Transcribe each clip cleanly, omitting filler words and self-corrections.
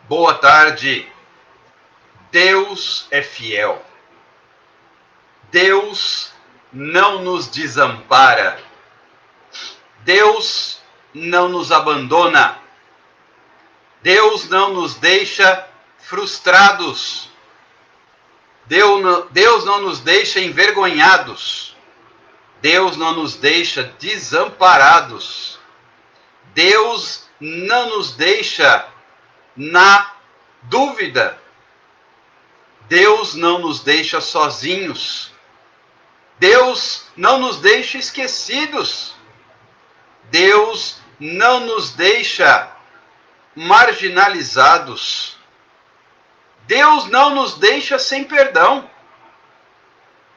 Boa tarde. Deus é fiel. Deus não nos desampara. Deus não nos abandona. Deus não nos deixa frustrados. Deus não nos deixa envergonhados. Deus não nos deixa desamparados. Deus não nos deixa na dúvida. Deus não nos deixa sozinhos. Deus não nos deixa esquecidos. Deus não nos deixa marginalizados. Deus não nos deixa sem perdão.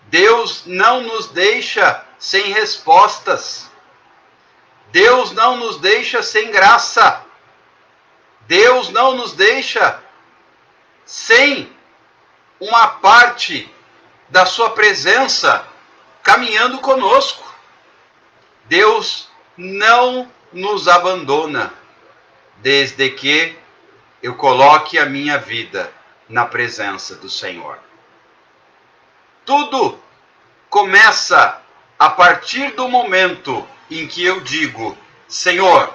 Deus não nos deixa sem respostas. Deus não nos deixa sem graça. Deus não nos deixa sem uma parte da sua presença caminhando conosco. Deus não nos abandona, desde que eu coloque a minha vida na presença do Senhor. Tudo começa a partir do momento em que eu digo: Senhor,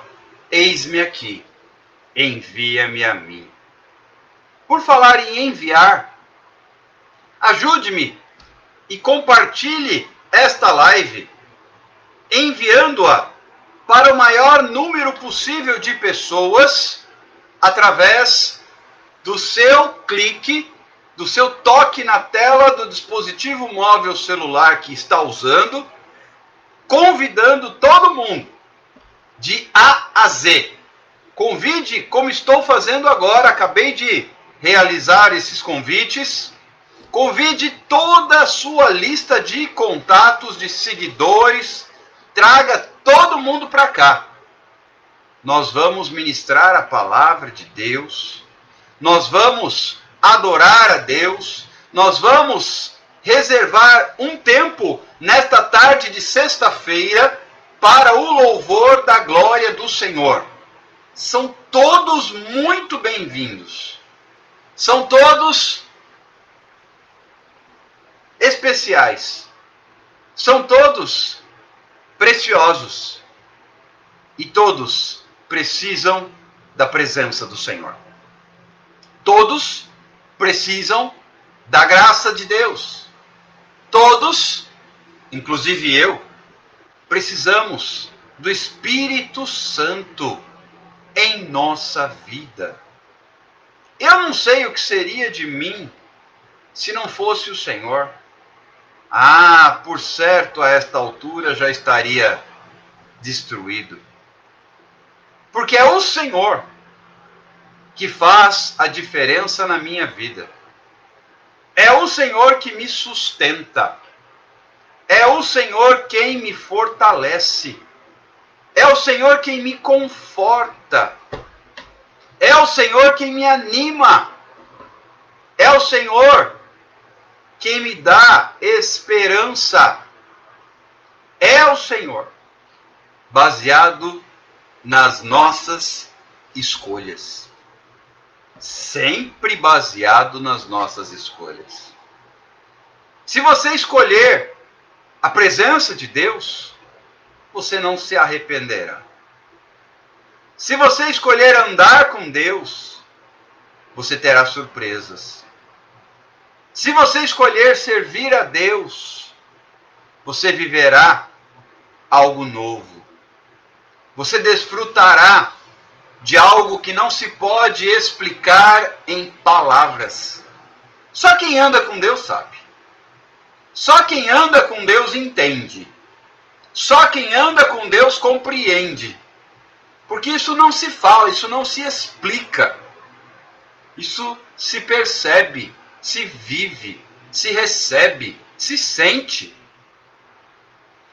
eis-me aqui, envia-me a mim. Por falar em enviar, ajude-me e compartilhe esta live, enviando-a para o maior número possível de pessoas através do seu clique, do seu toque na tela do dispositivo móvel celular que está usando, convidando todo mundo de A a Z. Convide como estou fazendo agora, acabei de realizar esses convites. Convide toda a sua lista de contatos, de seguidores, traga todo mundo para cá. Nós vamos ministrar a palavra de Deus, nós vamos adorar a Deus, nós vamos reservar um tempo nesta tarde de sexta-feira para o louvor da glória do Senhor. São todos muito bem-vindos. São todos especiais. São todos preciosos. E todos precisam da presença do Senhor. Todos precisam da graça de Deus. Todos, inclusive eu, precisamos do Espírito Santo em nossa vida. Eu não sei o que seria de mim se não fosse o Senhor. Por certo, a esta altura já estaria destruído. Porque é o Senhor que faz a diferença na minha vida. É o Senhor que me sustenta. É o Senhor quem me fortalece. É o Senhor quem me conforta. É o Senhor quem me anima. É o Senhor quem me dá esperança. É o Senhor, baseado nas nossas escolhas. Sempre baseado nas nossas escolhas. Se você escolher a presença de Deus, você não se arrependerá. Se você escolher andar com Deus, você terá surpresas. Se você escolher servir a Deus, você viverá algo novo. Você desfrutará de algo que não se pode explicar em palavras. Só quem anda com Deus sabe. Só quem anda com Deus entende. Só quem anda com Deus compreende. Porque isso não se fala, isso não se explica. Isso se percebe, se vive, se recebe, se sente.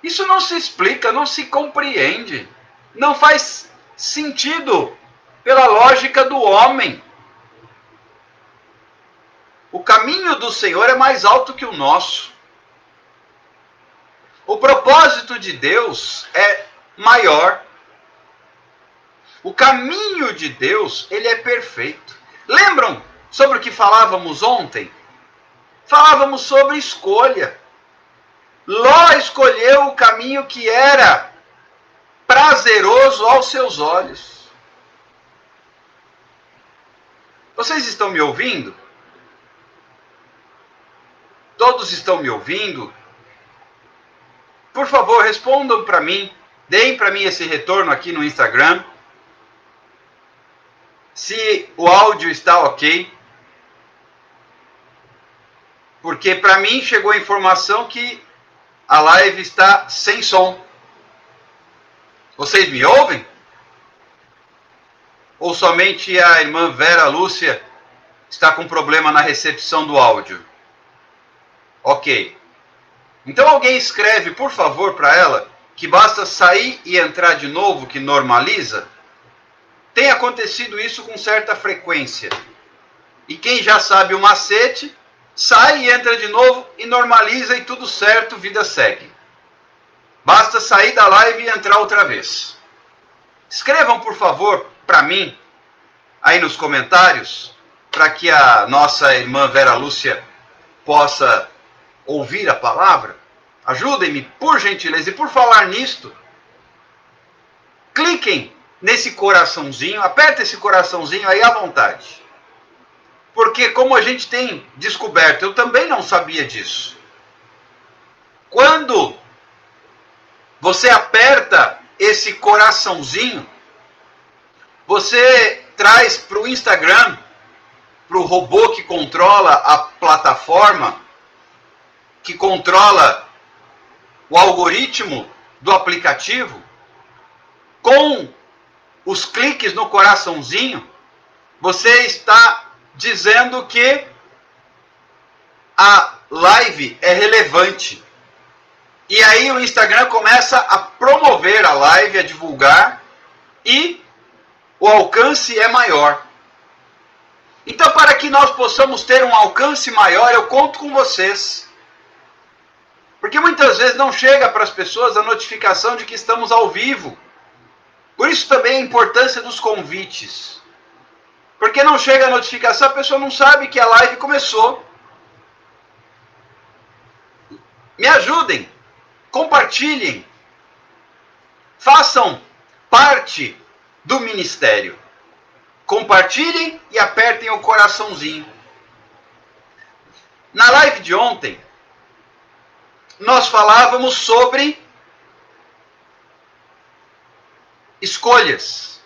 Isso não se explica, não se compreende. Não faz sentido pela lógica do homem. O caminho do Senhor é mais alto que o nosso. O propósito de Deus é maior. O caminho de Deus, ele é perfeito. Lembram sobre o que falávamos ontem? Falávamos sobre escolha. Ló escolheu o caminho que era prazeroso aos seus olhos. Vocês estão me ouvindo? Todos estão me ouvindo? Por favor, respondam para mim. Deem para mim esse retorno aqui no Instagram. Se o áudio está ok. Porque para mim chegou a informação que a live está sem som. Vocês me ouvem? Ou somente a irmã Vera Lúcia está com problema na recepção do áudio? Ok. Então alguém escreve, por favor, para ela, que basta sair e entrar de novo, que normaliza. Tem acontecido isso com certa frequência. E quem já sabe o macete, sai e entra de novo e normaliza e tudo certo, vida segue. Basta sair da live e entrar outra vez. Escrevam, por favor, para mim, aí nos comentários, para que a nossa irmã Vera Lúcia possa ouvir a palavra. Ajudem-me, por gentileza. E por falar nisto, cliquem nesse coraçãozinho, aperta esse coraçãozinho aí à vontade. Porque como a gente tem descoberto, eu também não sabia disso. Quando você aperta esse coraçãozinho, você traz para o Instagram, para o robô que controla a plataforma, que controla o algoritmo do aplicativo, com os cliques no coraçãozinho, você está dizendo que a live é relevante. E aí o Instagram começa a promover a live, a divulgar, e o alcance é maior. Então, para que nós possamos ter um alcance maior, eu conto com vocês. Porque muitas vezes não chega para as pessoas a notificação de que estamos ao vivo. Por isso também a importância dos convites. Porque não chega a notificação, a pessoa não sabe que a live começou. Me ajudem, compartilhem, façam parte do ministério. Compartilhem e apertem o coraçãozinho. Na live de ontem, nós falávamos sobre escolhas.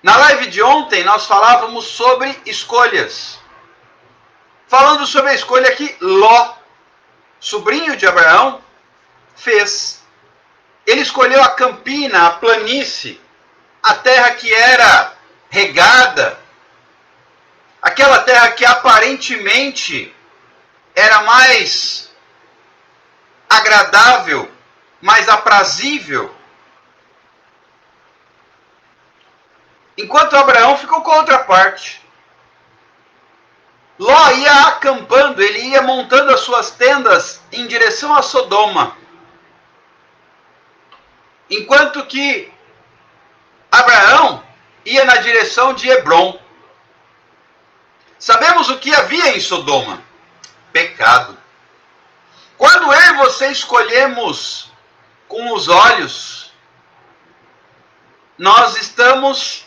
Na live de ontem, nós falávamos sobre escolhas. Falando sobre a escolha que Ló, sobrinho de Abraão, fez. Ele escolheu a campina, a planície, a terra que era regada, aquela terra que aparentemente era mais agradável, mais aprazível. Enquanto Abraão ficou com a outra parte. Ló ia acampando, ele ia montando as suas tendas em direção a Sodoma. Enquanto que Abraão ia na direção de Hebrom. Sabemos o que havia em Sodoma? Pecado. Quando eu e você escolhemos com os olhos, nós estamos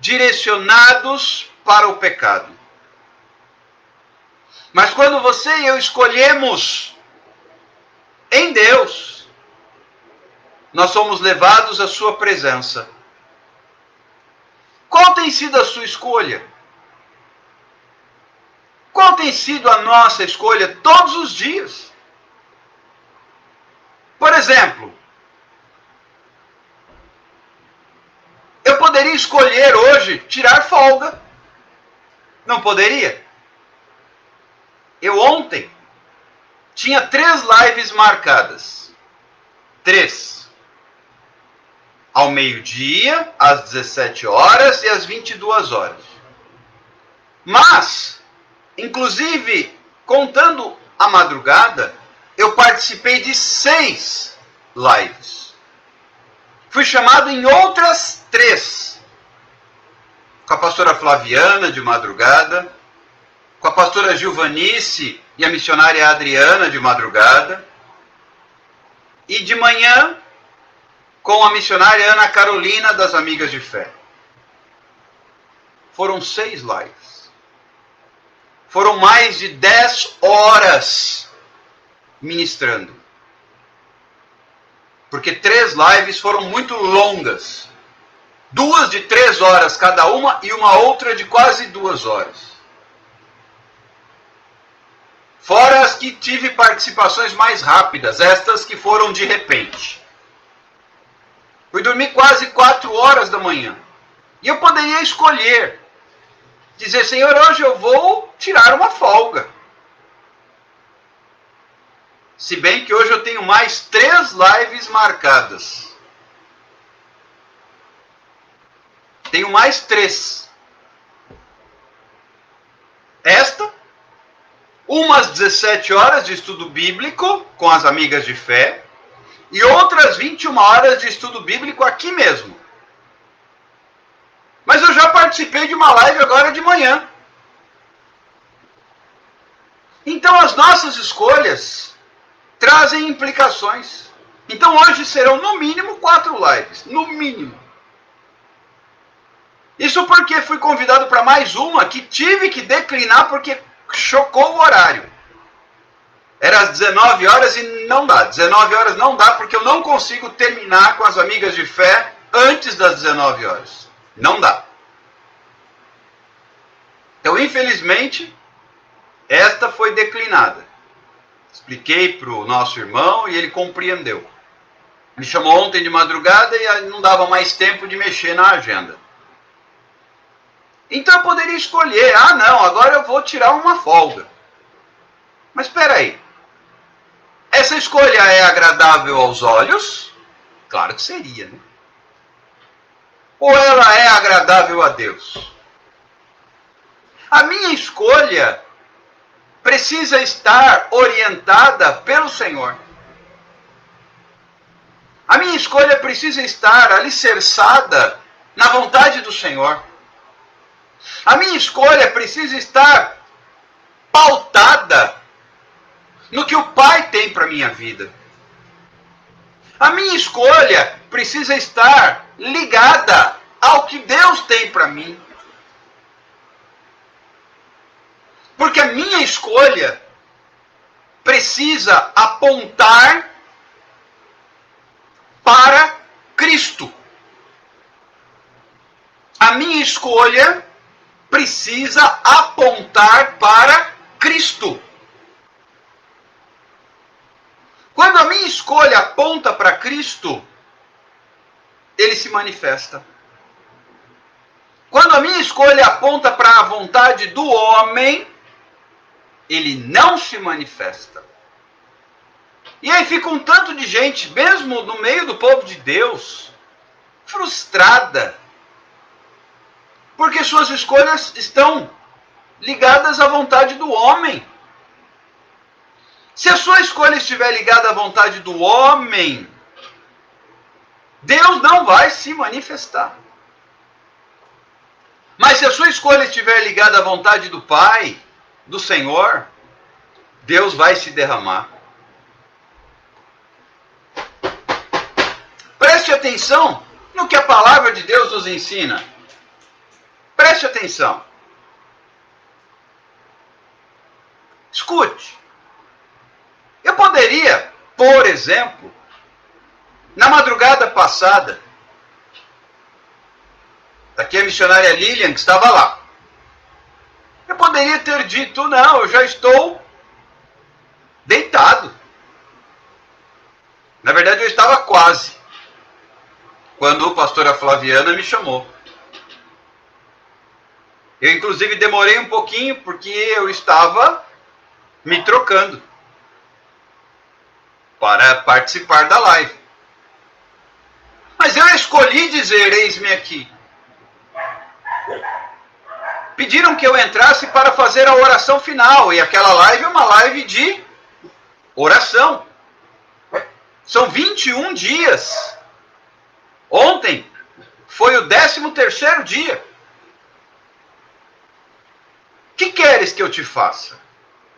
direcionados para o pecado. Mas quando você e eu escolhemos em Deus, nós somos levados à sua presença. Qual tem sido a sua escolha? Qual tem sido a nossa escolha todos os dias? Por exemplo, eu poderia escolher hoje tirar folga. Não poderia? Eu ontem tinha 3 lives marcadas. 3. Ao meio-dia, às 17 horas e às 22 horas. Mas, inclusive, contando a madrugada, eu participei de 6 lives. Fui chamado em outras 3. com a pastora Flaviana de madrugada, com a pastora Gilvanice e a missionária Adriana de madrugada, e de manhã com a missionária Ana Carolina das Amigas de Fé. Foram 6 lives. Foram mais de 10 horas ministrando. Porque 3 lives foram muito longas. 2 de 3 horas cada uma e uma outra de quase 2 horas. Fora as que tive participações mais rápidas, estas que foram de repente. Fui dormir quase 4 horas da manhã. E eu poderia escolher. Dizer, Senhor, hoje eu vou tirar uma folga. Se bem que hoje eu tenho mais 3 lives marcadas. Tenho mais 3. Esta, umas 17 horas de estudo bíblico com as Amigas de Fé e outras 21 horas de estudo bíblico aqui mesmo. Mas eu já participei de uma live agora de manhã. Então as nossas escolhas trazem implicações. Então hoje serão no mínimo 4 lives. No mínimo. Isso porque fui convidado para mais uma que tive que declinar porque chocou o horário. Era às 19 horas e não dá. 19 horas não dá porque eu não consigo terminar com as Amigas de Fé antes das 19 horas. Não dá. Então, infelizmente, esta foi declinada. Expliquei para o nosso irmão e ele compreendeu. Me chamou ontem de madrugada e não dava mais tempo de mexer na agenda. Então eu poderia escolher, não, agora eu vou tirar uma folga. Mas espera aí. Essa escolha é agradável aos olhos? Claro que seria, né? Ou ela é agradável a Deus? A minha escolha precisa estar orientada pelo Senhor. A minha escolha precisa estar alicerçada na vontade do Senhor. A minha escolha precisa estar pautada no que o Pai tem para a minha vida. A minha escolha precisa estar ligada ao que Deus tem para mim. Porque a minha escolha precisa apontar para Cristo. A minha escolha precisa apontar para Cristo. Quando a minha escolha aponta para Cristo, ele se manifesta. Quando a minha escolha aponta para a vontade do homem, ele não se manifesta. E aí fica um tanto de gente, mesmo no meio do povo de Deus, frustrada. Porque suas escolhas estão ligadas à vontade do homem. Se a sua escolha estiver ligada à vontade do homem, Deus não vai se manifestar. Mas se a sua escolha estiver ligada à vontade do Pai, do Senhor, Deus vai se derramar. Preste atenção no que a palavra de Deus nos ensina. Preste atenção. Escute. Eu poderia, por exemplo, na madrugada passada, daqui a missionária Lilian, que estava lá, eu poderia ter dito, não, eu já estou deitado. Na verdade, eu estava quase, quando a pastora Flaviana me chamou. Eu, inclusive, demorei um pouquinho, porque eu estava me trocando para participar da live. Mas eu escolhi dizer, eis-me aqui. Pediram que eu entrasse para fazer a oração final, e aquela live é uma live de oração. São 21 dias. Ontem foi o 13º dia. queres que eu te faça?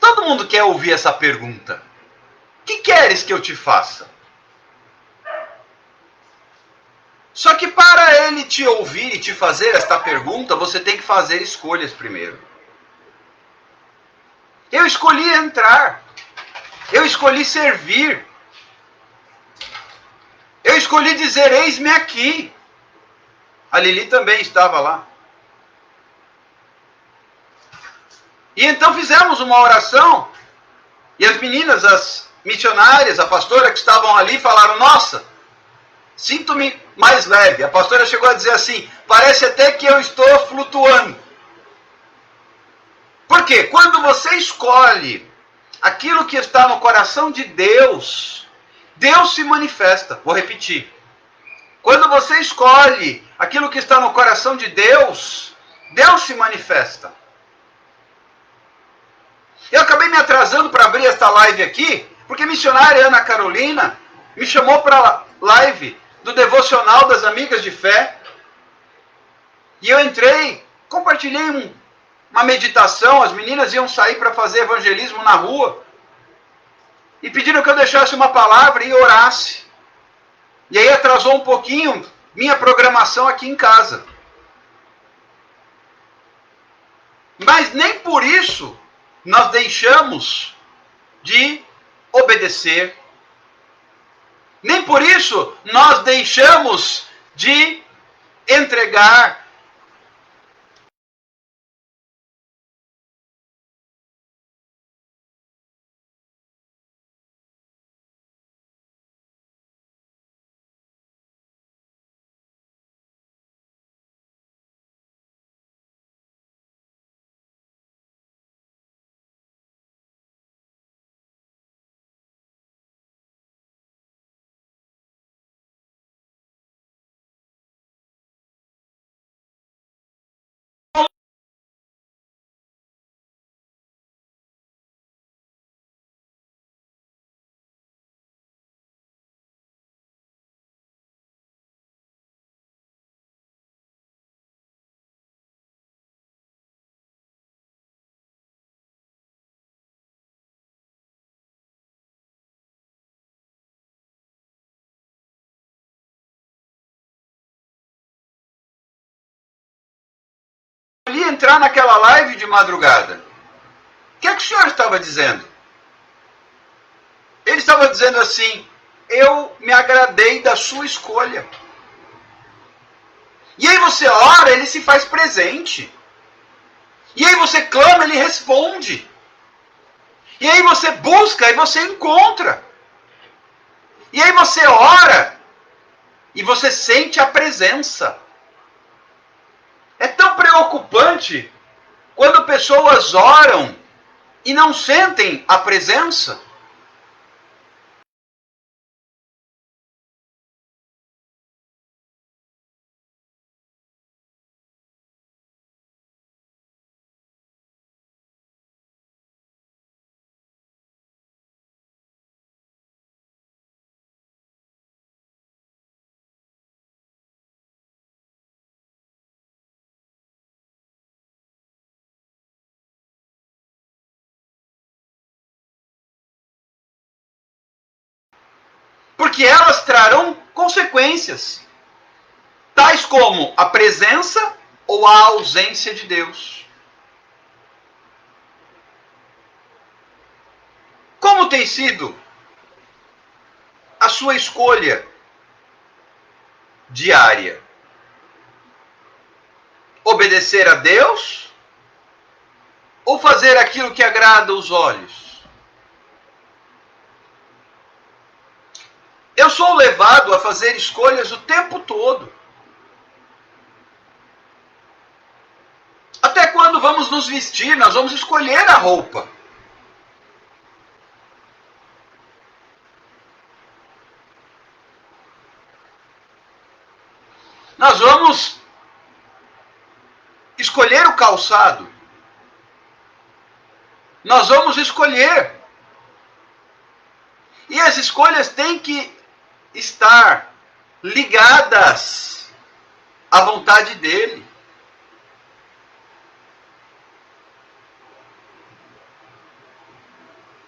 Todo mundo quer ouvir essa pergunta. O que queres que eu te faça? Só que para ele te ouvir e te fazer esta pergunta, você tem que fazer escolhas primeiro. Eu escolhi entrar. Eu escolhi servir. Eu escolhi dizer, eis-me aqui. A Lili também estava lá. E então fizemos uma oração. E as meninas, as missionárias, a pastora que estavam ali falaram, nossa, sinto-me mais leve. A pastora chegou a dizer assim, parece até que eu estou flutuando. Por quê? Quando você escolhe aquilo que está no coração de Deus, Deus se manifesta. Vou repetir. Quando você escolhe aquilo que está no coração de Deus, Deus se manifesta. Eu acabei me atrasando para abrir esta live aqui, porque a missionária Ana Carolina me chamou para a live do devocional das amigas de fé. E eu entrei, compartilhei uma meditação, as meninas iam sair para fazer evangelismo na rua. E pediram que eu deixasse uma palavra e orasse. E aí atrasou um pouquinho minha programação aqui em casa. Mas nem por isso nós deixamos de obedecer. Nem por isso nós deixamos de entregar. Ali entrar naquela live de madrugada. O que é que o senhor estava dizendo? Ele estava dizendo assim, eu me agradei da sua escolha. E aí você ora, ele se faz presente. E aí você clama, ele responde. E aí você busca e você encontra. E aí você ora e você sente a presença. É tão preocupante quando pessoas oram e não sentem a presença. Porque elas trarão consequências, tais como a presença ou a ausência de Deus. Como tem sido a sua escolha diária? Obedecer a Deus ou fazer aquilo que agrada os olhos? Eu sou levado a fazer escolhas o tempo todo. Até quando vamos nos vestir, nós vamos escolher a roupa. Nós vamos escolher o calçado. Nós vamos escolher. E as escolhas têm que estar ligadas à vontade dele.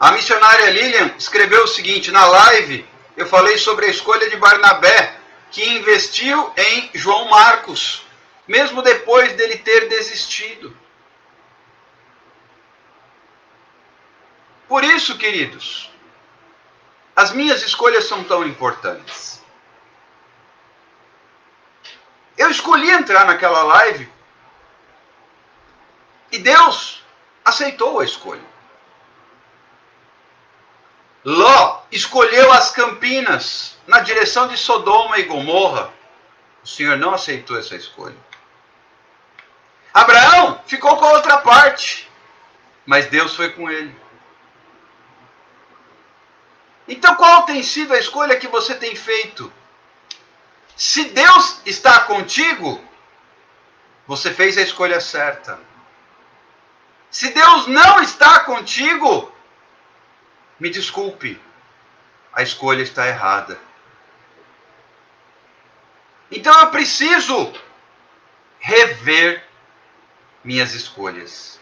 A missionária Lilian escreveu o seguinte: na live eu falei sobre a escolha de Barnabé, que investiu em João Marcos, mesmo depois dele ter desistido. Por isso, queridos, as minhas escolhas são tão importantes. Eu escolhi entrar naquela live e Deus aceitou a escolha. Ló escolheu as Campinas na direção de Sodoma e Gomorra. O Senhor não aceitou essa escolha. Abraão ficou com a outra parte, mas Deus foi com ele. Então, qual tem sido a escolha que você tem feito? Se Deus está contigo, você fez a escolha certa. Se Deus não está contigo, me desculpe, a escolha está errada. Então eu preciso rever minhas escolhas.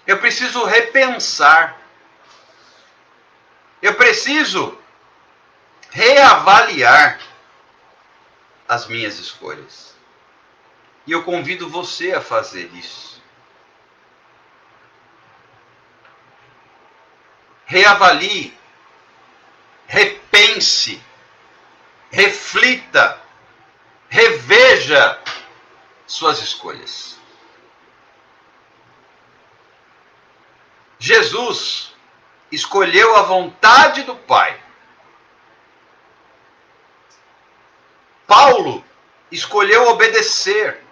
Eu preciso repensar. Eu preciso reavaliar as minhas escolhas. E eu convido você a fazer isso. Reavalie, repense, reflita, reveja suas escolhas. Jesus escolheu a vontade do Pai. Paulo escolheu obedecer.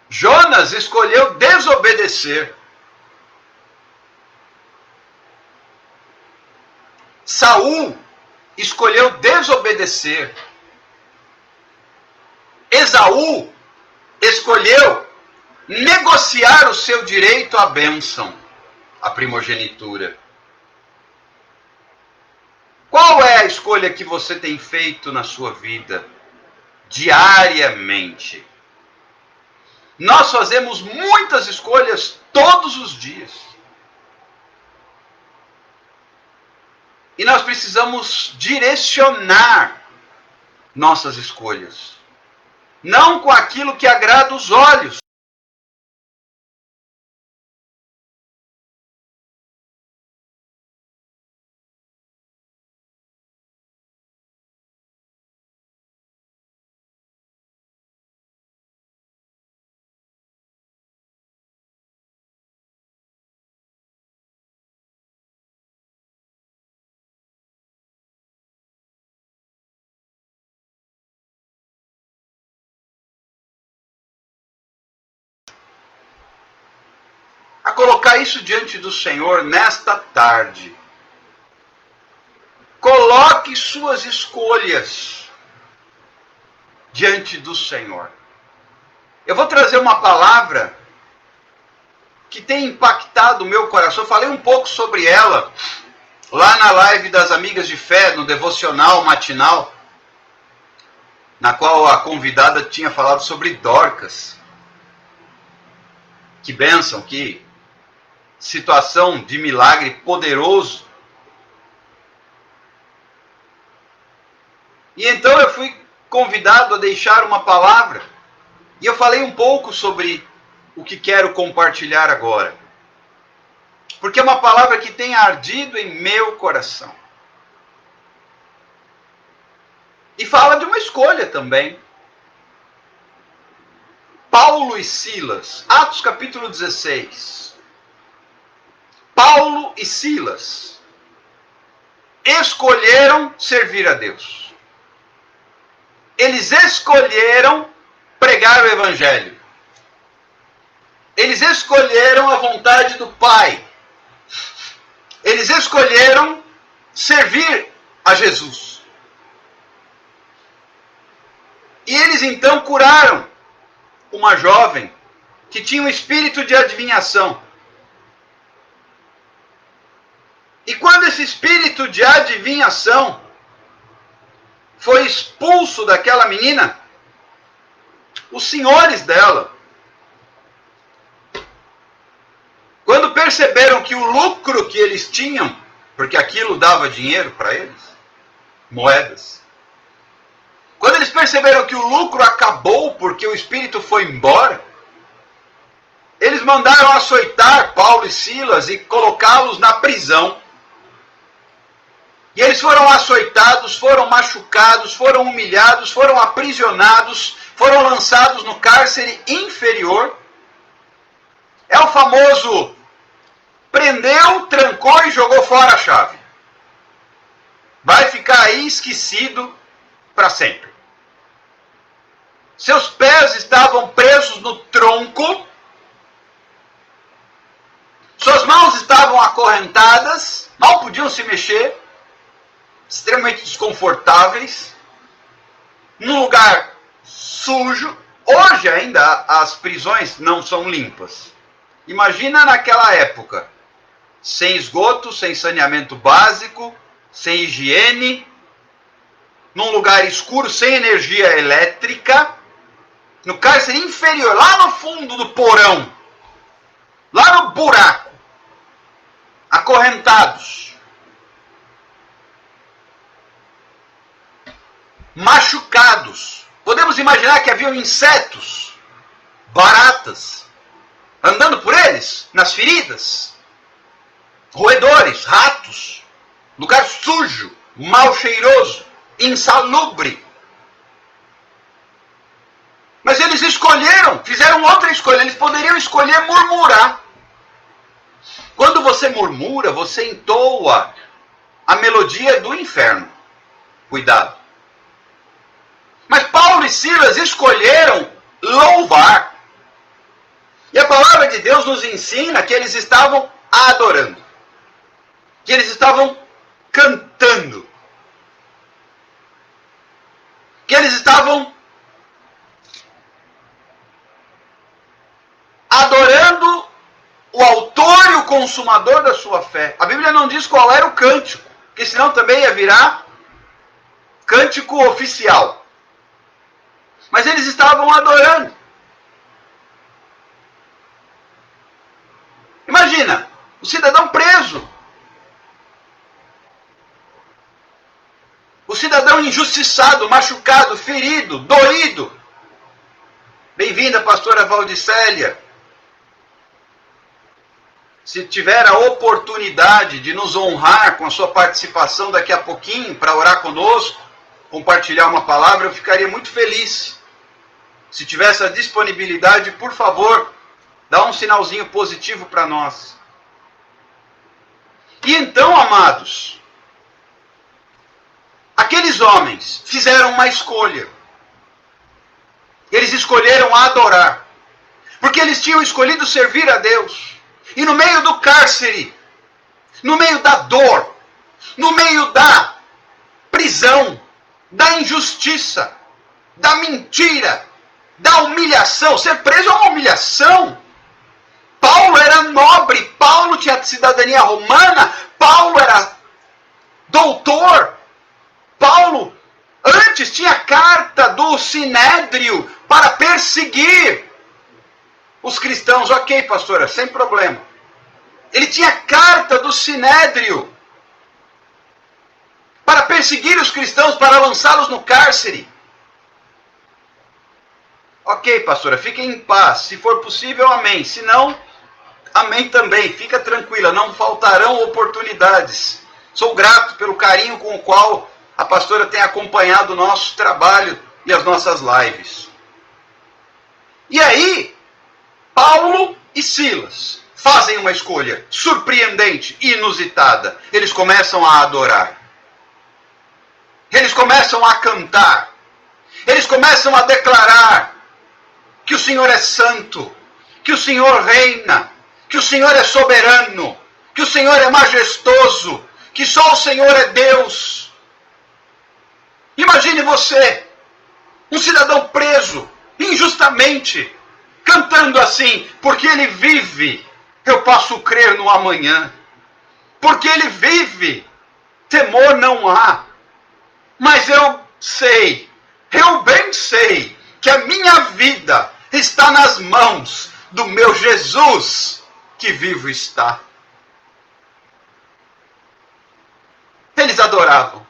Jonas escolheu desobedecer. Saul escolheu desobedecer. Esaú escolheu negociar o seu direito à bênção, à primogenitura. Qual é a escolha que você tem feito na sua vida diariamente? Nós fazemos muitas escolhas todos os dias. E nós precisamos direcionar nossas escolhas. Não com aquilo que agrada os olhos. A colocar isso diante do Senhor nesta tarde. Coloque suas escolhas diante do Senhor. Eu vou trazer uma palavra que tem impactado o meu coração. Eu falei um pouco sobre ela lá na live das Amigas de Fé, no devocional matinal, na qual a convidada tinha falado sobre Dorcas. Que bênção, que situação de milagre poderoso. E então eu fui convidado a deixar uma palavra. E eu falei um pouco sobre o que quero compartilhar agora. Porque é uma palavra que tem ardido em meu coração. E fala de uma escolha também. Paulo e Silas, Atos capítulo 16. Paulo e Silas escolheram servir a Deus. Eles escolheram pregar o Evangelho. Eles escolheram a vontade do Pai. Eles escolheram servir a Jesus. E eles então curaram uma jovem que tinha um espírito de adivinhação. E quando esse espírito de adivinhação foi expulso daquela menina, os senhores dela perceberam que o lucro que eles tinham, porque aquilo dava dinheiro para eles, moedas. Quando eles perceberam que o lucro acabou porque o espírito foi embora, eles mandaram açoitar Paulo e Silas e colocá-los na prisão. E eles foram açoitados, foram machucados, foram humilhados, foram aprisionados, foram lançados no cárcere inferior. É o famoso prendeu, trancou e jogou fora a chave. Vai ficar aí esquecido para sempre. Seus pés estavam presos no tronco, suas mãos estavam acorrentadas, mal podiam se mexer, extremamente desconfortáveis, num lugar sujo. Hoje ainda as prisões não são limpas. Imagina naquela época, sem esgoto, sem saneamento básico, sem higiene, num lugar escuro, sem energia elétrica, no cárcere inferior, lá no fundo do porão, lá no buraco, acorrentados, machucados. Podemos imaginar que haviam insetos, baratas, andando por eles, nas feridas, roedores, ratos, lugar sujo, mal cheiroso, insalubre. Mas eles escolheram, fizeram outra escolha, eles poderiam escolher murmurar. Quando você murmura, você entoa a melodia do inferno. Cuidado. Mas Paulo e Silas escolheram louvar. E a palavra de Deus nos ensina que eles estavam adorando. Que eles estavam cantando. Que eles estavam adorando o autor e o consumador da sua fé. A Bíblia não diz qual era o cântico, porque senão também ia virar cântico oficial. Mas eles estavam adorando. Imagina, o cidadão preso. O cidadão injustiçado, machucado, ferido, doído. Bem-vinda, pastora Valdicélia. Se tiver a oportunidade de nos honrar com a sua participação daqui a pouquinho, para orar conosco, compartilhar uma palavra, eu ficaria muito feliz. Se tiver essa disponibilidade, por favor, dá um sinalzinho positivo para nós. E então, amados, aqueles homens fizeram uma escolha. Eles escolheram adorar, porque eles tinham escolhido servir a Deus. E no meio do cárcere, no meio da dor, no meio da prisão, da injustiça, da mentira, da humilhação. Ser preso é uma humilhação. Paulo era nobre, Paulo tinha cidadania romana, Paulo era doutor, Paulo antes tinha carta do Sinédrio para perseguir os cristãos. Ok, pastora, sem problema. Ele tinha carta do Sinédrio para perseguir os cristãos, para lançá-los no cárcere. Ok, pastora, fiquem em paz. Se for possível, amém. Se não, amém também. Fica tranquila, não faltarão oportunidades. Sou grato pelo carinho com o qual a pastora tem acompanhado o nosso trabalho e as nossas lives. E aí, Paulo e Silas fazem uma escolha surpreendente, inusitada. Eles começam a adorar. Eles começam a cantar. Eles começam a declarar que o Senhor é santo, que o Senhor reina, que o Senhor é soberano, que o Senhor é majestoso, que só o Senhor é Deus. Imagine você, um cidadão preso, injustamente, cantando assim, porque ele vive, eu posso crer no amanhã. Porque ele vive, temor não há. Mas eu bem sei, que a minha vida está nas mãos do meu Jesus. que vivo está. Eles adoravam.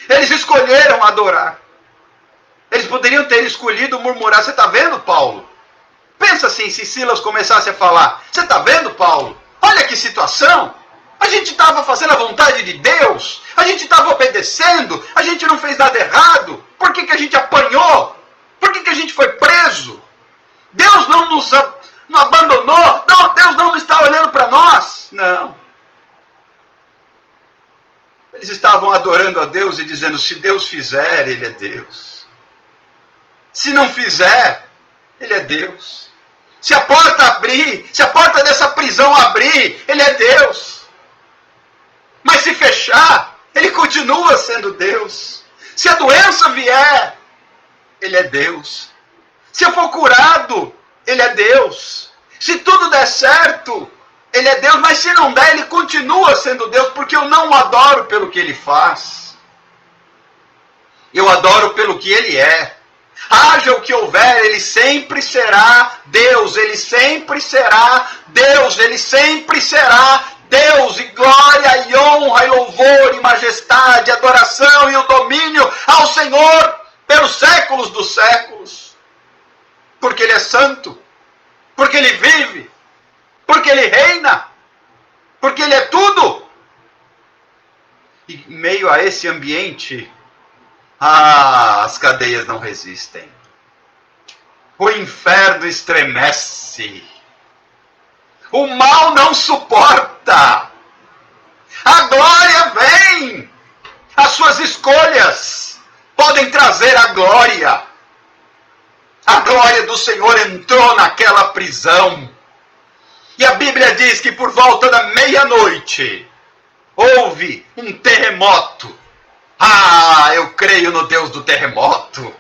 Eles escolheram adorar. Eles poderiam ter escolhido murmurar. Você está vendo, Paulo? Pensa assim, se Silas começasse a falar. Você está vendo, Paulo? Olha que situação. A gente estava fazendo a vontade de Deus. A gente estava obedecendo. A gente não fez nada errado. Por que a gente apanhou? Por que a gente foi preso? Deus não nos abandonou. Não, Deus não está olhando para nós. Não. Eles estavam adorando a Deus e dizendo, se Deus fizer, Ele é Deus. Se não fizer, Ele é Deus. Se a porta abrir, se a porta dessa prisão abrir, Ele é Deus. Mas se fechar, Ele continua sendo Deus. Se a doença vier, Ele é Deus. Se eu for curado, Ele é Deus. Se tudo der certo, Ele é Deus. Mas se não der, Ele continua sendo Deus, porque eu não o adoro pelo que Ele faz. Eu adoro pelo que Ele é. Haja o que houver, Ele sempre será Deus. Ele sempre será Deus. Ele sempre será Deus. E glória, e honra, e louvor, e majestade, adoração e o domínio ao Senhor pelos séculos dos séculos. Porque Ele é santo. Porque Ele vive. Porque Ele reina. Porque Ele é tudo. E em meio a esse ambiente, as cadeias não resistem. O inferno estremece. O mal não suporta. A glória vem. As suas escolhas podem trazer a glória. A glória do Senhor entrou naquela prisão. E a Bíblia diz que por volta da meia-noite houve um terremoto. Eu creio no Deus do terremoto.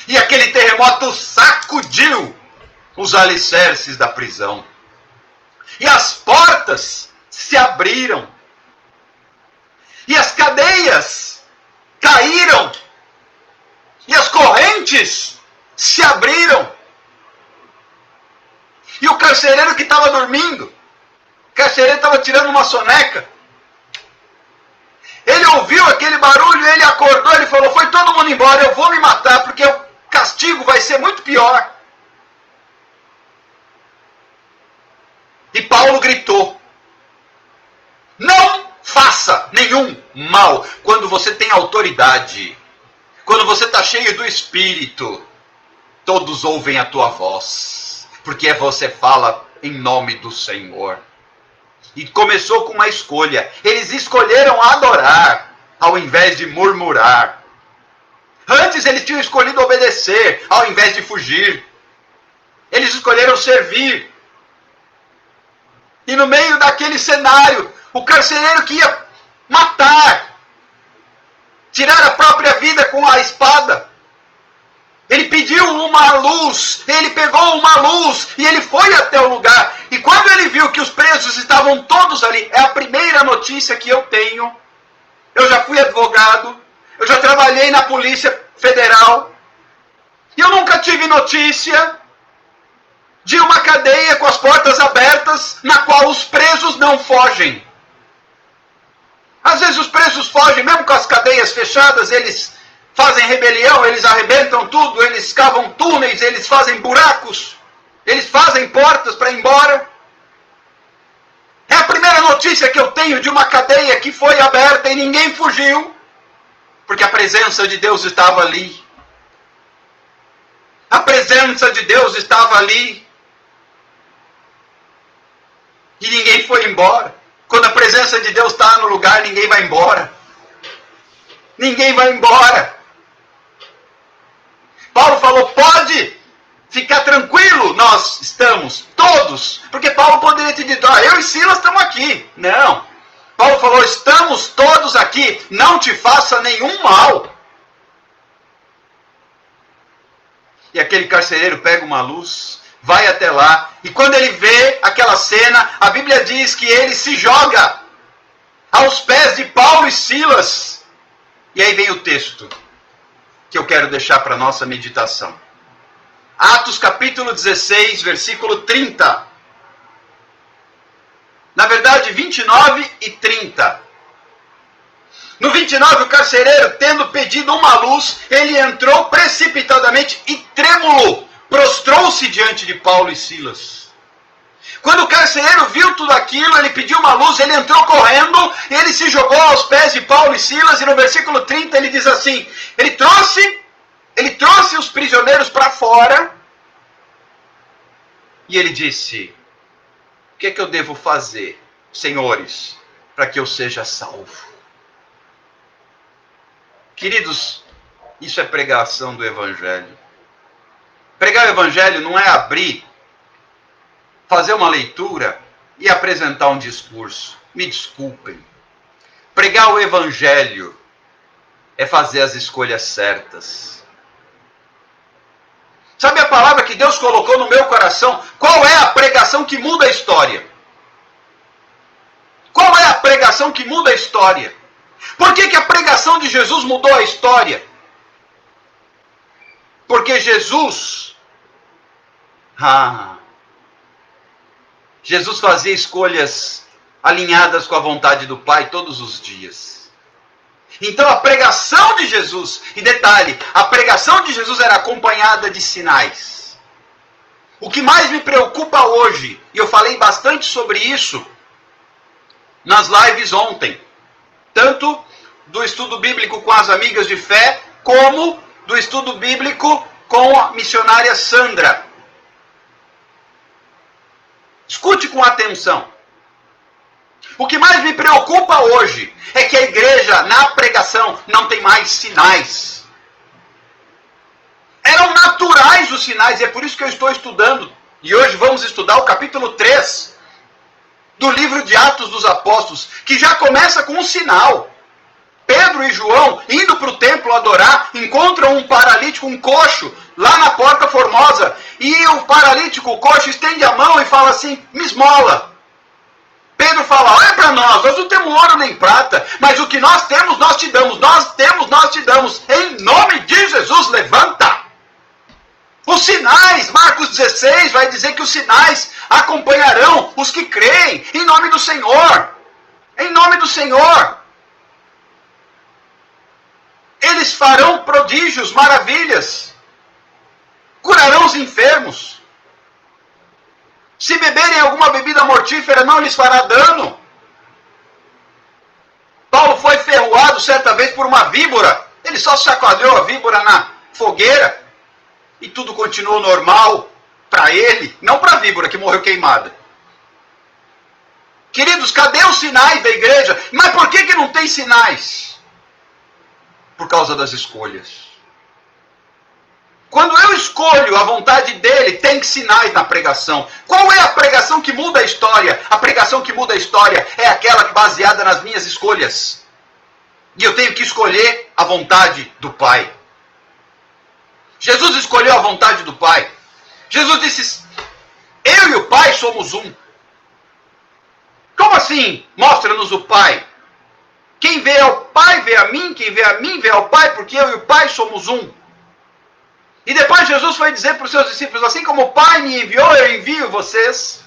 E aquele terremoto sacudiu os alicerces da prisão. E as portas se abriram. E as cadeias caíram. E as correntes se abriram. E o carcereiro que estava dormindo, o carcereiro estava tirando uma soneca. Ele ouviu aquele barulho, ele acordou, ele falou, foi todo mundo embora, eu vou me matar, porque o castigo vai ser muito pior. E Paulo gritou, não faça nenhum mal. Quando você tem autoridade, quando você está cheio do Espírito, todos ouvem a tua voz, porque você fala em nome do Senhor. E começou com uma escolha. Eles escolheram adorar, ao invés de murmurar. Antes eles tinham escolhido obedecer, ao invés de fugir. Eles escolheram servir. E no meio daquele cenário, o carcereiro que ia matar, tirar a própria vida com a espada, ele pediu uma luz, ele pegou uma luz e ele foi até o lugar. E quando ele viu que os presos estavam todos ali, é a primeira notícia que eu tenho. Eu já fui advogado, eu já trabalhei na Polícia Federal, e eu nunca tive notícia de uma cadeia com as portas abertas, na qual os presos não fogem. Às vezes os presos fogem, mesmo com as cadeias fechadas, eles fazem rebelião, eles arrebentam tudo, eles cavam túneis, eles fazem buracos, eles fazem portas para ir embora. É a primeira notícia que eu tenho de uma cadeia que foi aberta e ninguém fugiu, porque a presença de Deus estava ali. A presença de Deus estava ali. E ninguém foi embora. Quando a presença de Deus está no lugar, ninguém vai embora. Ninguém vai embora. Paulo falou, pode ficar tranquilo, nós estamos, todos. Porque Paulo poderia ter dito, eu e Silas estamos aqui. Não. Paulo falou, estamos todos aqui, não te faça nenhum mal. E aquele carcereiro pega uma luz, vai até lá, e quando ele vê aquela cena, a Bíblia diz que ele se joga aos pés de Paulo e Silas. E aí vem o texto que eu quero deixar para a nossa meditação. Atos capítulo 16, versículo 30. Na verdade, 29 e 30. No 29, o carcereiro, tendo pedido uma luz, ele entrou precipitadamente e trêmulo, prostrou-se diante de Paulo e Silas. Quando o carcereiro viu tudo aquilo, ele pediu uma luz, ele entrou correndo, ele se jogou aos pés de Paulo e Silas, e no versículo 30 ele diz assim, ele trouxe os prisioneiros para fora, e ele disse, o que é que eu devo fazer, senhores, para que eu seja salvo? Queridos, isso é pregação do Evangelho. Pregar o Evangelho não é abrir, fazer uma leitura e apresentar um discurso. Me desculpem. Pregar o Evangelho é fazer as escolhas certas. Sabe a palavra que Deus colocou no meu coração? Qual é a pregação que muda a história? Qual é a pregação que muda a história? Por que a pregação de Jesus mudou a história? Porque Jesus fazia escolhas alinhadas com a vontade do Pai todos os dias. Então a pregação de Jesus, e detalhe, a pregação de Jesus era acompanhada de sinais. O que mais me preocupa hoje, e eu falei bastante sobre isso nas lives ontem, tanto do estudo bíblico com as amigas de fé, como do estudo bíblico com a missionária Sandra. Escute com atenção. O que mais me preocupa hoje é que a igreja, na pregação, não tem mais sinais. Eram naturais os sinais, e é por isso que eu estou estudando. E hoje vamos estudar o capítulo 3 do livro de Atos dos Apóstolos, que já começa com um sinal. Pedro e João, indo para o templo adorar, encontram um paralítico, um coxo, lá na Porta Formosa. E o paralítico, o coxo, estende a mão e fala assim, me esmola. Pedro fala, olha para nós não temos ouro nem prata, mas o que nós temos, nós te damos. Nós temos, nós te damos. Em nome de Jesus, levanta. Os sinais, Marcos 16 vai dizer que os sinais acompanharão os que creem, em nome do Senhor. Em nome do Senhor. Eles farão prodígios, maravilhas. Curarão os enfermos. Se beberem alguma bebida mortífera, não lhes fará dano. Paulo foi ferroado certa vez por uma víbora. Ele só chacoalhou a víbora na fogueira. E tudo continuou normal para ele. Não para a víbora que morreu queimada. Queridos, cadê os sinais da igreja? Mas por que não tem sinais? Por causa das escolhas. Quando eu escolho a vontade dele, tem sinais na pregação. Qual é a pregação que muda a história? A pregação que muda a história é aquela baseada nas minhas escolhas. E eu tenho que escolher a vontade do Pai. Jesus escolheu a vontade do Pai. Jesus disse, eu e o Pai somos um. Como assim? Mostra-nos o Pai. Quem vê ao Pai vê a mim, quem vê a mim vê ao Pai, porque eu e o Pai somos um. E depois Jesus foi dizer para os seus discípulos, assim como o Pai me enviou, eu envio vocês.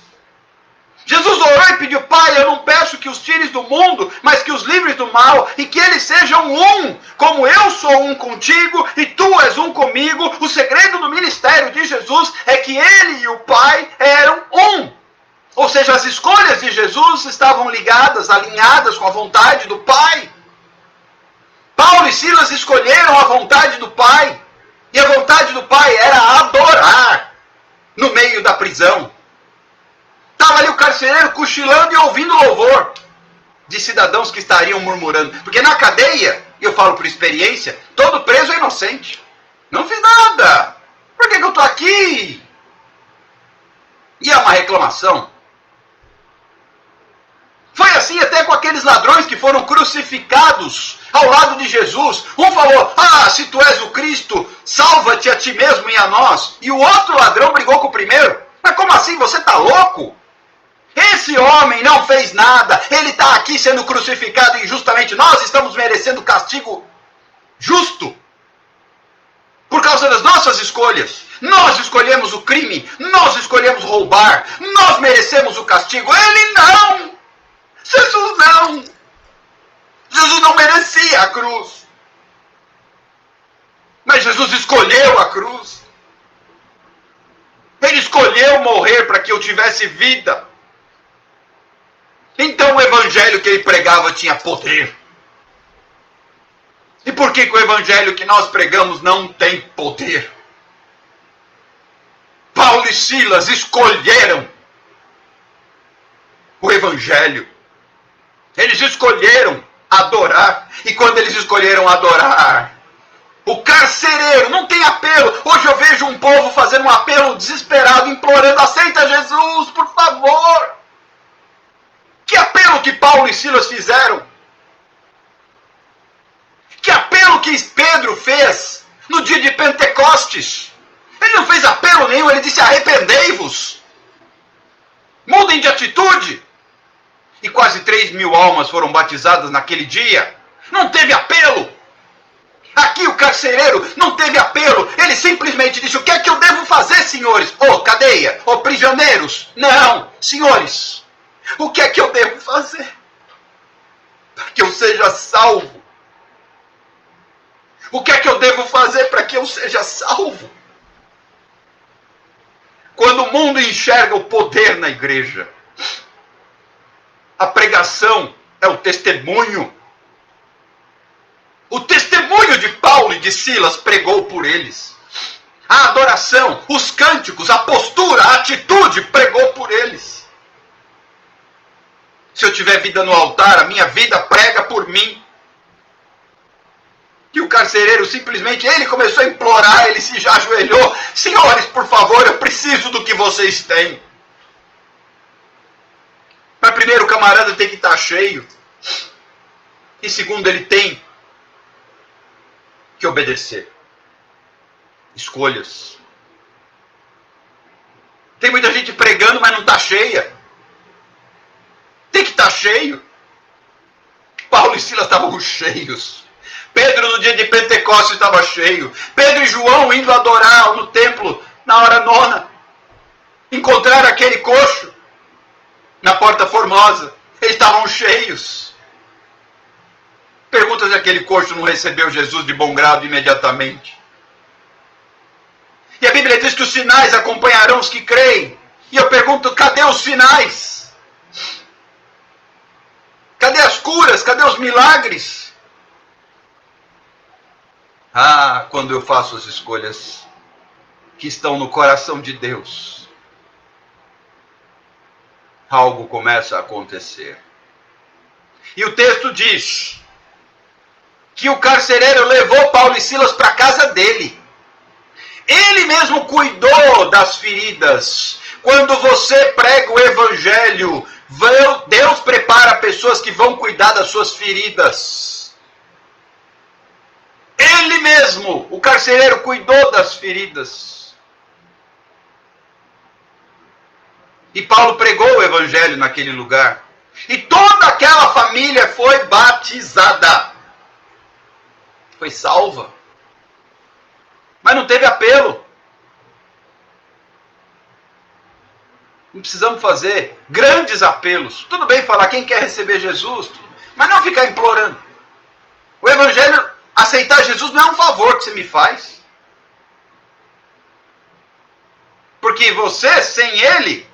Jesus orou e pediu, Pai, eu não peço que os tires do mundo, mas que os livres do mal, e que eles sejam um, como eu sou um contigo, e tu és um comigo. O segredo do ministério de Jesus é que ele e o Pai eram um. Ou seja, as escolhas de Jesus estavam ligadas, alinhadas com a vontade do Pai. Paulo e Silas escolheram a vontade do Pai. E a vontade do Pai era adorar no meio da prisão. Estava ali o carcereiro cochilando e ouvindo louvor de cidadãos que estariam murmurando. Porque na cadeia, e eu falo por experiência, todo preso é inocente. Não fiz nada. Por que eu estou aqui? E é uma reclamação. Foi assim até com aqueles ladrões que foram crucificados ao lado de Jesus. Um falou, se tu és o Cristo, salva-te a ti mesmo e a nós. E o outro ladrão brigou com o primeiro. Mas como assim? Você está louco? Esse homem não fez nada. Ele está aqui sendo crucificado injustamente. Nós estamos merecendo castigo justo. Por causa das nossas escolhas. Nós escolhemos o crime. Nós escolhemos roubar. Nós merecemos o castigo. Ele não. Jesus não! Jesus não merecia a cruz. Mas Jesus escolheu a cruz. Ele escolheu morrer para que eu tivesse vida. Então o evangelho que ele pregava tinha poder. E por que o evangelho que nós pregamos não tem poder? Paulo e Silas escolheram o evangelho. Eles escolheram adorar. E quando eles escolheram adorar, o carcereiro não tem apelo. Hoje eu vejo um povo fazendo um apelo desesperado, implorando: aceita Jesus, por favor. Que apelo que Paulo e Silas fizeram? Que apelo que Pedro fez no dia de Pentecostes? Ele não fez apelo nenhum, ele disse: arrependei-vos. Mudem de atitude. E quase 3.000 almas foram batizadas naquele dia. Não teve apelo. Aqui o carcereiro não teve apelo. Ele simplesmente disse: o que é que eu devo fazer, senhores? Ô, cadeia, ô, prisioneiros. Não, senhores, o que é que eu devo fazer para que eu seja salvo? O que é que eu devo fazer para que eu seja salvo? Quando o mundo enxerga o poder na igreja, a pregação é o testemunho. O testemunho de Paulo e de Silas pregou por eles. A adoração, os cânticos, a postura, a atitude pregou por eles. Se eu tiver vida no altar, a minha vida prega por mim. Que o carcereiro simplesmente, ele começou a implorar, ele se já ajoelhou: senhores, por favor, eu preciso do que vocês têm. Mas primeiro o camarada tem que estar cheio. E segundo, ele tem que obedecer. Escolhas. Tem muita gente pregando, mas não está cheia. Tem que estar cheio. Paulo e Silas estavam cheios. Pedro no dia de Pentecostes estava cheio. Pedro e João indo adorar no templo na hora nona. Encontraram aquele coxo na Porta Formosa. Eles estavam cheios. Pergunta se aquele coxo não recebeu Jesus de bom grado imediatamente. E a Bíblia diz que os sinais acompanharão os que creem. E eu pergunto: cadê os sinais? Cadê as curas? Cadê os milagres? Ah, quando eu faço as escolhas que estão no coração de Deus, algo começa a acontecer. E o texto diz que o carcereiro levou Paulo e Silas para a casa dele. Ele mesmo cuidou das feridas. Quando você prega o evangelho, Deus prepara pessoas que vão cuidar das suas feridas. Ele mesmo, o carcereiro, cuidou das feridas. E Paulo pregou o evangelho naquele lugar. E toda aquela família foi batizada. Foi salva. Mas não teve apelo. Não precisamos fazer grandes apelos. Tudo bem falar quem quer receber Jesus, mas não ficar implorando. O evangelho, aceitar Jesus não é um favor que você me faz. Porque você, sem ele,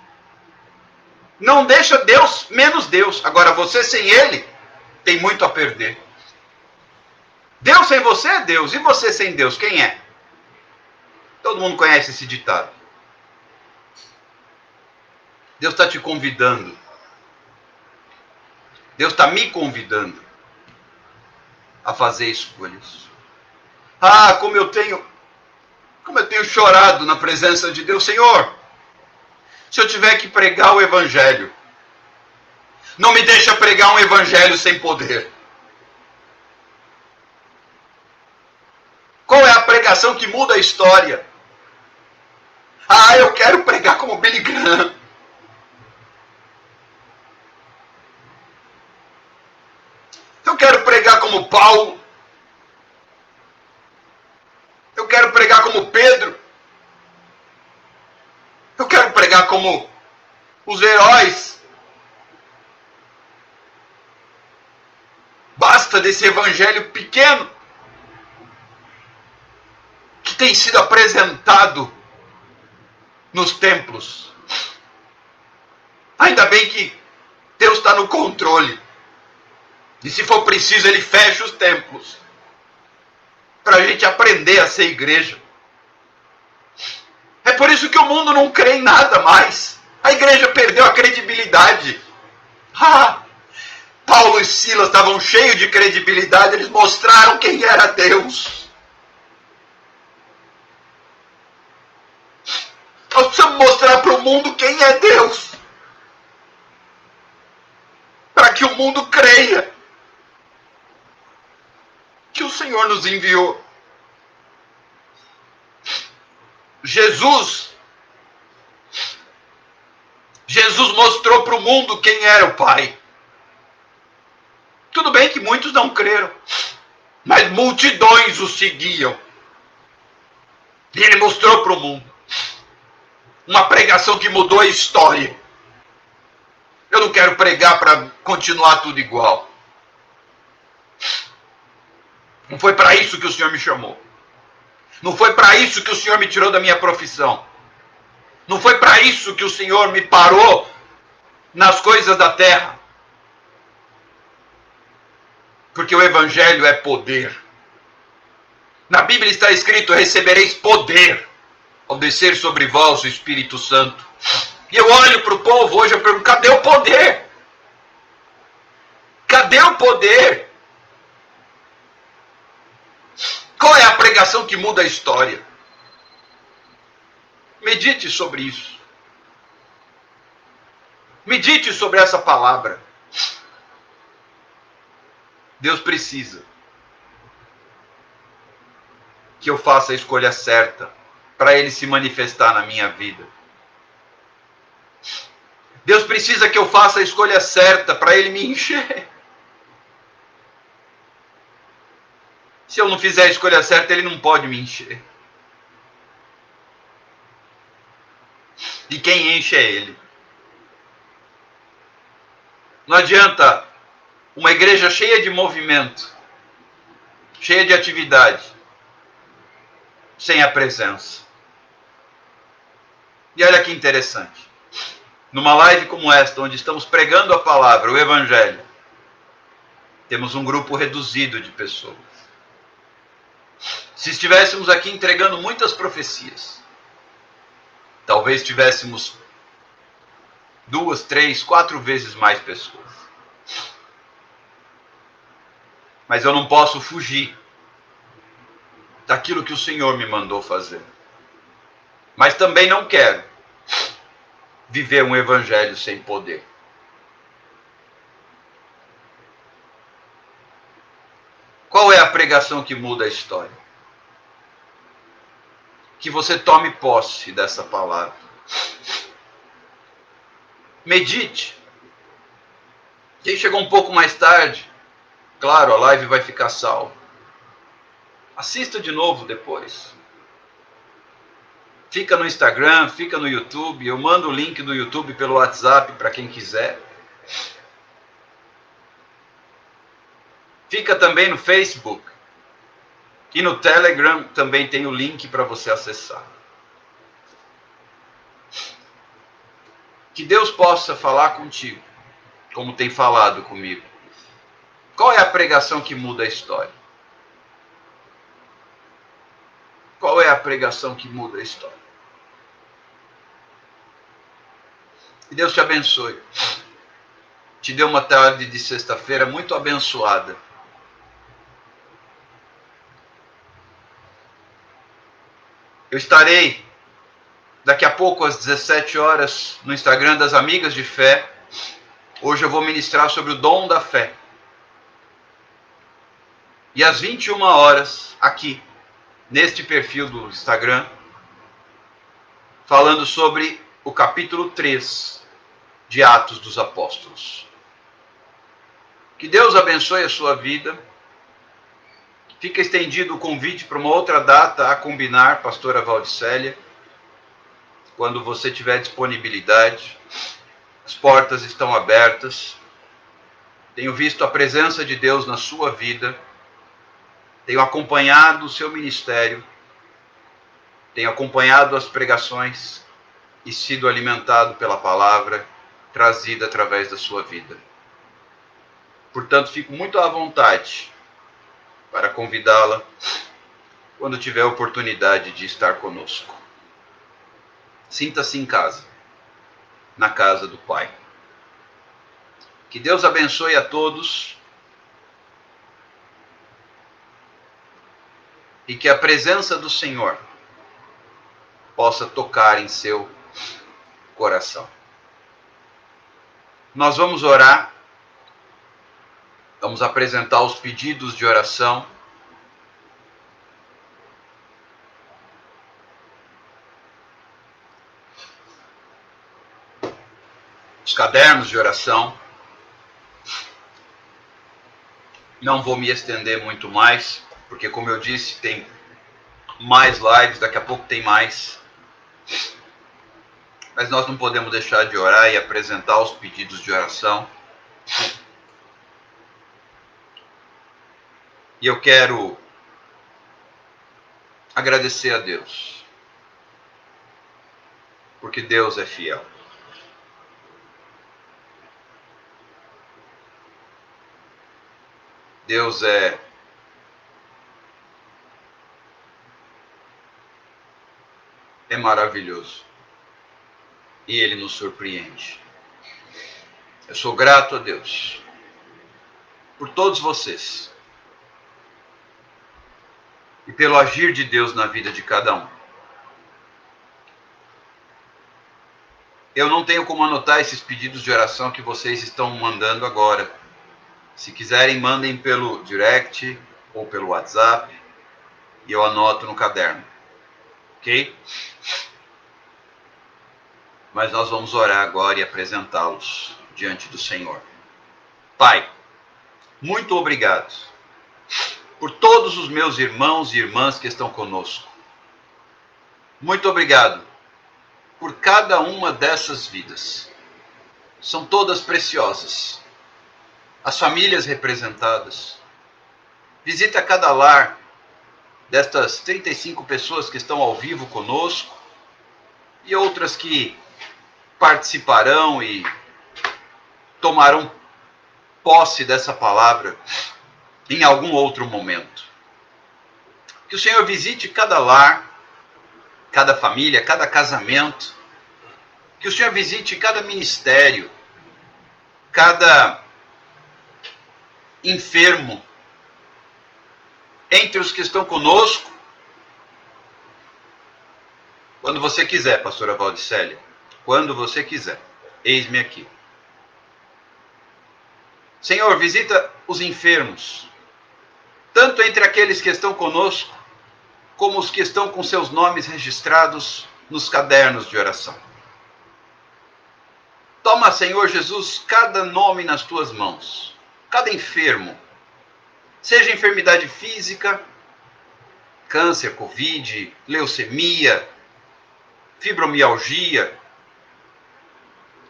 não deixa Deus menos Deus. Agora, você sem ele, tem muito a perder. Deus sem você é Deus. E você sem Deus, quem é? Todo mundo conhece esse ditado. Deus está te convidando. Deus está me convidando a fazer escolhas. Ah, como eu tenho chorado na presença de Deus. Senhor, se eu tiver que pregar o evangelho, não me deixa pregar um evangelho sem poder. Qual é a pregação que muda a história? Ah, eu quero pregar como Billy Graham. Eu quero pregar como Paulo. Eu quero pregar como Pedro. Eu quero pregar como os heróis. gosta desse evangelho pequeno que tem sido apresentado nos templos. Ainda bem que Deus está no controle. E se for preciso, Ele fecha os templos para a gente aprender a ser igreja. É por isso que o mundo não crê em nada mais. A igreja perdeu a credibilidade. Paulo e Silas estavam cheios de credibilidade, eles mostraram quem era Deus. Nós precisamos mostrar para o mundo quem é Deus. Para que o mundo creia que o Senhor nos enviou. Jesus mostrou para o mundo quem era o Pai. Tudo bem que muitos não creram, mas multidões o seguiam. E ele mostrou para o mundo uma pregação que mudou a história. Eu não quero pregar para continuar tudo igual. Não foi para isso que o Senhor me chamou. Não foi para isso que o Senhor me tirou da minha profissão. Não foi para isso que o Senhor me parou nas coisas da terra. Porque o Evangelho é poder. Na Bíblia está escrito: recebereis poder ao descer sobre vós o Espírito Santo. E eu olho para o povo hoje e eu pergunto: cadê o poder? Cadê o poder? Qual é a pregação que muda a história? Medite sobre isso. Medite sobre essa palavra. Deus precisa que eu faça a escolha certa para Ele se manifestar na minha vida. Deus precisa que eu faça a escolha certa para Ele me encher. Se eu não fizer a escolha certa, Ele não pode me encher. E quem enche é Ele. Não adianta uma igreja cheia de movimento, cheia de atividade, sem a presença. E olha que interessante. Numa live como esta, onde estamos pregando a palavra, o Evangelho, temos um grupo reduzido de pessoas. Se estivéssemos aqui entregando muitas profecias, talvez tivéssemos 2, 3, 4 vezes mais pessoas. Mas eu não posso fugir daquilo que o Senhor me mandou fazer. Mas também não quero viver um evangelho sem poder. Qual é a pregação que muda a história? Que você tome posse dessa palavra. Medite. Quem chegou um pouco mais tarde, claro, a live vai ficar salva. Assista de novo depois. Fica no Instagram, fica no YouTube. Eu mando o link do YouTube pelo WhatsApp para quem quiser. Fica também no Facebook. E no Telegram também tem o link para você acessar. Que Deus possa falar contigo, como tem falado comigo. Qual é a pregação que muda a história? Qual é a pregação que muda a história? Que Deus te abençoe. Te dê uma tarde de sexta-feira muito abençoada. Eu estarei daqui a pouco às 17 horas no Instagram das Amigas de Fé. Hoje eu vou ministrar sobre o dom da fé. E às 21 horas aqui, neste perfil do Instagram, falando sobre o capítulo 3 de Atos dos Apóstolos. Que Deus abençoe a sua vida. Fica estendido o convite para uma outra data a combinar, pastora Valdicélia. Quando você tiver disponibilidade, as portas estão abertas. tenho visto a presença de Deus na sua vida, tenho acompanhado o seu ministério, tenho acompanhado as pregações e sido alimentado pela palavra trazida através da sua vida. Portanto, fico muito à vontade para convidá-la quando tiver a oportunidade de estar conosco. Sinta-se em casa, na casa do Pai. Que Deus abençoe a todos e que a presença do Senhor possa tocar em seu coração. Nós vamos orar, vamos apresentar os pedidos de oração. Os cadernos de oração. Não vou me estender muito mais, porque como eu disse, tem mais lives, daqui a pouco tem mais. Mas nós não podemos deixar de orar e apresentar os pedidos de oração. E eu quero agradecer a Deus, porque Deus é fiel. Deus é maravilhoso. E Ele nos surpreende. Eu sou grato a Deus por todos vocês e pelo agir de Deus na vida de cada um. Eu não tenho como anotar esses pedidos de oração que vocês estão mandando agora. Se quiserem, mandem pelo direct ou pelo WhatsApp e eu anoto no caderno. Ok? Mas nós vamos orar agora e apresentá-los diante do Senhor. Pai, muito obrigado por todos os meus irmãos e irmãs que estão conosco. Muito obrigado por cada uma dessas vidas. São todas preciosas. As famílias representadas. Visita cada lar destas 35 pessoas que estão ao vivo conosco e outras que participarão e tomarão posse dessa palavra em algum outro momento. Que o Senhor visite cada lar, cada família, cada casamento. Que o Senhor visite cada ministério, cada enfermo, entre os que estão conosco, quando você quiser, pastora Valdicélia, quando você quiser, eis-me aqui. Senhor, visita os enfermos, tanto entre aqueles que estão conosco, como os que estão com seus nomes registrados nos cadernos de oração. Toma, Senhor Jesus, cada nome nas tuas mãos, cada enfermo, seja enfermidade física, câncer, covid, leucemia, fibromialgia,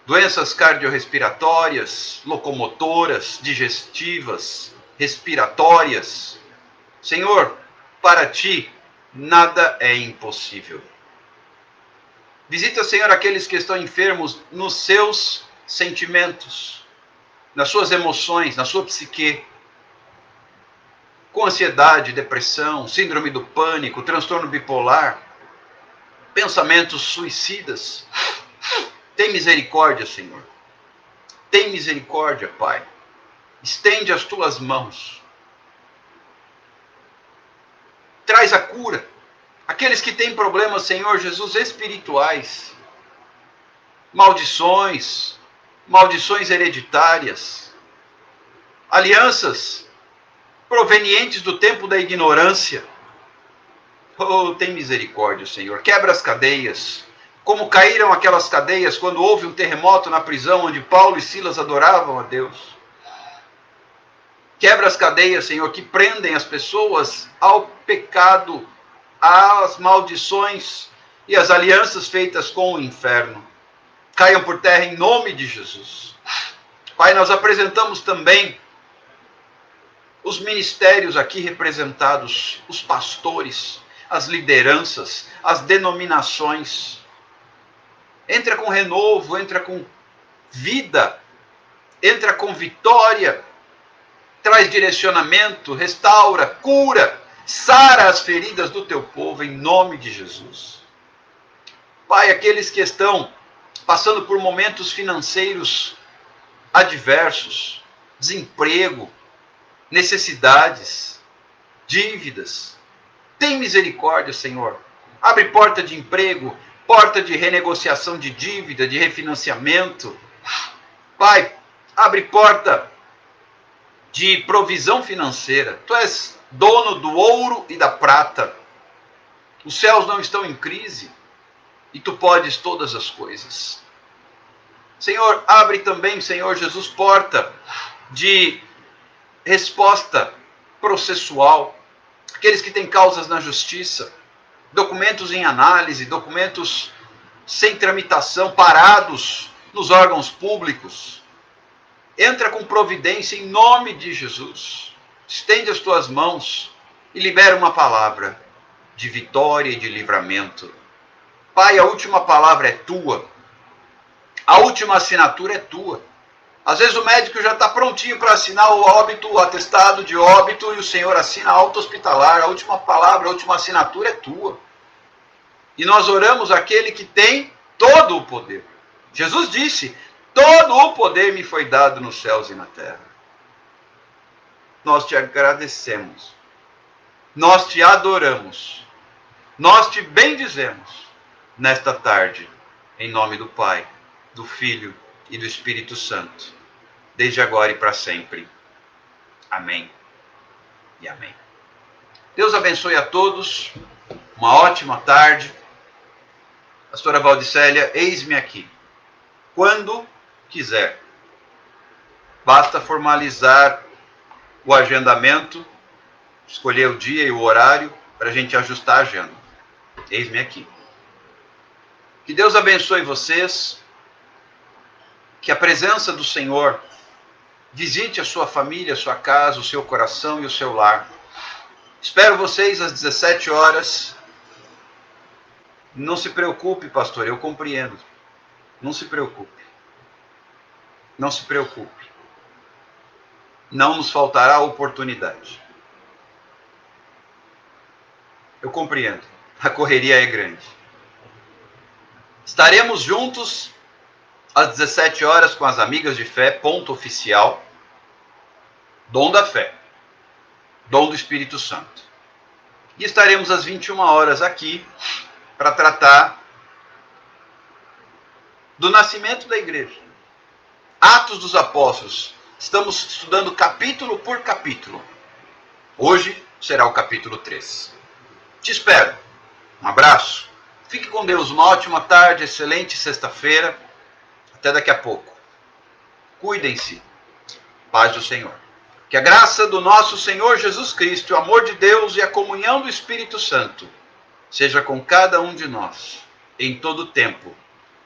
doenças cardiorrespiratórias, locomotoras, digestivas, respiratórias. Senhor, para ti nada é impossível. Visita, Senhor, aqueles que estão enfermos nos seus sentimentos, nas suas emoções, na sua psique, com ansiedade, depressão, síndrome do pânico, transtorno bipolar, pensamentos suicidas. Tem misericórdia, Senhor. Tem misericórdia, Pai. Estende as tuas mãos. Traz a cura. Aqueles que têm problemas, Senhor Jesus, espirituais, maldições hereditárias, alianças provenientes do tempo da ignorância. Oh, tem misericórdia, Senhor. Quebra as cadeias, como caíram aquelas cadeias quando houve um terremoto na prisão onde Paulo e Silas adoravam a Deus. Quebra as cadeias, Senhor, que prendem as pessoas ao pecado, às maldições e às alianças feitas com o inferno. Caiam por terra em nome de Jesus. Pai, nós apresentamos também os ministérios aqui representados, os pastores, as lideranças, as denominações. Entra com renovo, entra com vida, entra com vitória, traz direcionamento, restaura, cura, sara as feridas do teu povo em nome de Jesus. Pai, aqueles que estão passando por momentos financeiros adversos, desemprego, necessidades, dívidas, tem misericórdia, Senhor. Abre porta de emprego, porta de renegociação de dívida, de refinanciamento. Pai, abre porta de provisão financeira. Tu és dono do ouro e da prata. Os céus não estão em crise e tu podes todas as coisas. Senhor, abre também, Senhor Jesus, porta de resposta processual. Aqueles que têm causas na justiça, documentos em análise, documentos sem tramitação, parados nos órgãos públicos. Entra com providência em nome de Jesus. Estende as tuas mãos e libera uma palavra de vitória e de livramento. Pai, a última palavra é tua. A última assinatura é tua. Às vezes o médico já está prontinho para assinar o óbito, o atestado de óbito, e o Senhor assina a alta hospitalar. A última palavra, a última assinatura é tua. E nós oramos àquele que tem todo o poder. Jesus disse: todo o poder me foi dado nos céus e na terra. Nós te agradecemos. Nós te adoramos. Nós te bendizemos nesta tarde, em nome do Pai, do Filho e do Espírito Santo, desde agora e para sempre. Amém e amém. Deus abençoe a todos. Uma ótima tarde. Pastora Valdicélia, eis-me aqui. Quando quiser. Basta formalizar o agendamento, escolher o dia e o horário para a gente ajustar a agenda. Eis-me aqui. Que Deus abençoe vocês. Que a presença do Senhor visite a sua família, a sua casa, o seu coração e o seu lar. Espero vocês às 17 horas. Não se preocupe, pastor, eu compreendo. Não se preocupe. Não se preocupe. Não nos faltará oportunidade. Eu compreendo. A correria é grande. Estaremos juntos às 17 horas com as Amigas de Fé, ponto oficial. Dom da Fé. Dom do Espírito Santo. E estaremos às 21 horas aqui para tratar do nascimento da igreja. Atos dos Apóstolos. Estamos estudando capítulo por capítulo. Hoje será o capítulo 3. Te espero. Um abraço. Fique com Deus. Uma ótima tarde, excelente sexta-feira. Até daqui a pouco. Cuidem-se. Paz do Senhor. Que a graça do nosso Senhor Jesus Cristo, o amor de Deus e a comunhão do Espírito Santo seja com cada um de nós, em todo o tempo,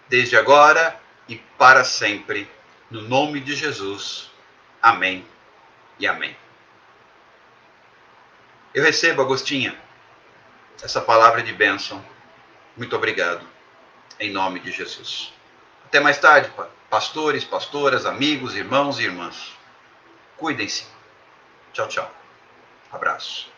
desde agora e para sempre, no nome de Jesus. Amém e amém. Eu recebo, Agostinha, essa palavra de bênção. Muito obrigado, em nome de Jesus. Até mais tarde, pastores, pastoras, amigos, irmãos e irmãs. Cuidem-se. Tchau, tchau. Abraço.